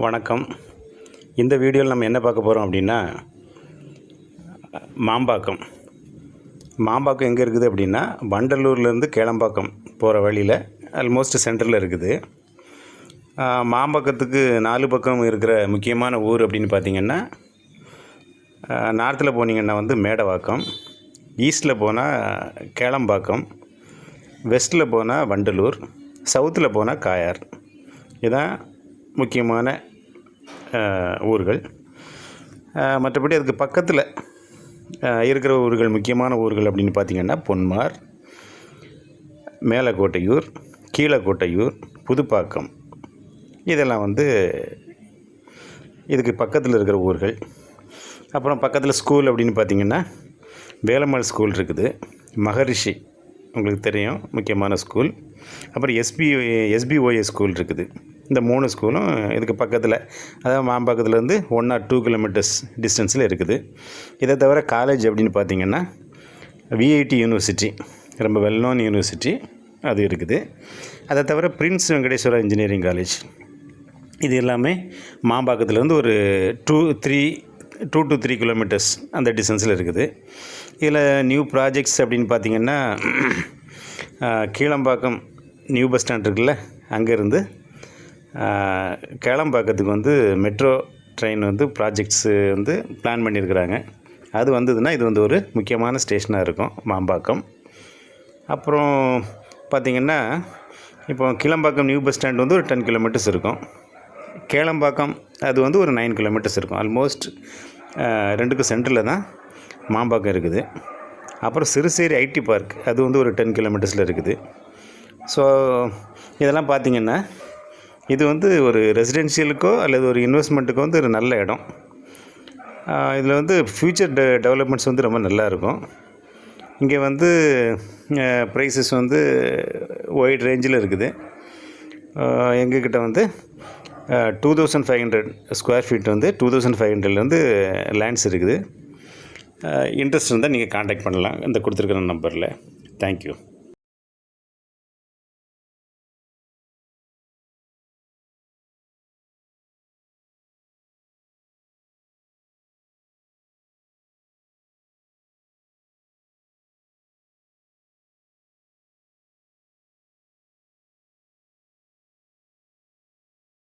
வணக்கம். இந்த வீடியோவில் நம்ம என்ன பார்க்க போகிறோம் அப்படின்னா, மாம்பாக்கம். மாம்பாக்கம் எங்கே இருக்குது அப்படின்னா, வண்டலூர்லேருந்து கேளம்பாக்கம் போகிற வழியில் ஆல்மோஸ்ட் சென்டரில் இருக்குது. மாம்பாக்கத்துக்கு 4 பக்கம் இருக்கிற முக்கியமான ஊர் அப்படின்னு பார்த்திங்கன்னா, நார்த்தில் போனீங்கன்னா மேடவாக்கம், ஈஸ்ட்டில் போனால் கேளம்பாக்கம், வெஸ்ட்டில் போனால் வண்டலூர், சவுத்தில் போனால் காயார். இதுதான் முக்கியமான ஊர்கள். மற்றபடி அதுக்கு பக்கத்தில் இருக்கிற ஊர்கள், முக்கியமான ஊர்கள் அப்படின்னு பார்த்திங்கன்னா பொன்மார், மேலக்கோட்டையூர், கீழக்கோட்டையூர், புதுப்பாக்கம். இதெல்லாம் இதுக்கு பக்கத்தில் இருக்கிற ஊர்கள். அப்புறம் பக்கத்தில் ஸ்கூல் அப்படின்னு பார்த்திங்கன்னா வேலம்மாள் ஸ்கூல் இருக்குது, மகரிஷி உங்களுக்கு தெரியும் முக்கியமான ஸ்கூல். அப்புறம் எஸ்பிஓஎஸ் ஸ்கூல் இருக்குது. இந்த 3 ஸ்கூலும் இதுக்கு பக்கத்தில், அதாவது மாம்பாக்கத்துலேருந்து 1 or 2 கிலோமீட்டர்ஸ் டிஸ்டன்ஸில் இருக்குது. இதை தவிர காலேஜ் அப்படின்னு பார்த்திங்கன்னா விஐடி யூனிவர்சிட்டி, ரொம்ப வெல் நோன் யூனிவர்சிட்டி, அது இருக்குது. அதை தவிர பிரின்ஸ் வெங்கடேஸ்வரா இன்ஜினியரிங் காலேஜ். இது எல்லாமே மாம்பாக்கத்துலேருந்து ஒரு 2 to 3 கிலோமீட்டர்ஸ் அந்த டிஸ்டன்ஸில் இருக்குது. இதில் நியூ ப்ராஜெக்ட்ஸ் அப்படின்னு பார்த்திங்கன்னா, கீழம்பாக்கம் நியூ பஸ் ஸ்டாண்ட் இருக்குல்ல, அங்கேருந்து கேளம்பாக்கத்துக்கு மெட்ரோ ட்ரெயின் ப்ராஜெக்ட்ஸு பிளான் பண்ணியிருக்கிறாங்க. அது வந்ததுன்னா இது ஒரு முக்கியமான ஸ்டேஷனாக இருக்கும் மாம்பாக்கம். அப்புறம் பார்த்திங்கன்னா, இப்போ கீழம்பாக்கம் நியூ பஸ் ஸ்டாண்ட் ஒரு 10 கிலோமீட்டர்ஸ் இருக்கும். கேளம்பாக்கம் அது ஒரு 9 கிலோமீட்டர்ஸ் இருக்கும். ஆல்மோஸ்ட் 2க்கும் சென்டரில் தான் மாம்பாக்கம் இருக்குது. அப்புறம் சிறுசேரி ஐடி பார்க் அது ஒரு 10 கிலோமீட்டர்ஸில் இருக்குது. ஸோ இதெல்லாம் பார்த்திங்கன்னா இது ஒரு ரெசிடென்ஷியலுக்கோ அல்லது ஒரு இன்வெஸ்ட்மெண்ட்டுக்கோ ஒரு நல்ல இடம். இதில் ஃப்யூச்சர் டெவலப்மெண்ட்ஸ் ரொம்ப நல்லாயிருக்கும். இங்கே ப்ரைஸஸ் ஒயிட் ரேஞ்சில் இருக்குது. எங்ககிட்ட 2500 ஸ்கொயர் ஃபீட் 2500லேருந்து லேண்ட்ஸ் இருக்குது. இன்ட்ரெஸ்ட் இருந்தால் நீங்கள் காண்டாக்ட் பண்ணலாம் இந்த கொடுத்துருக்குற நம்பரில். தேங்க்யூ.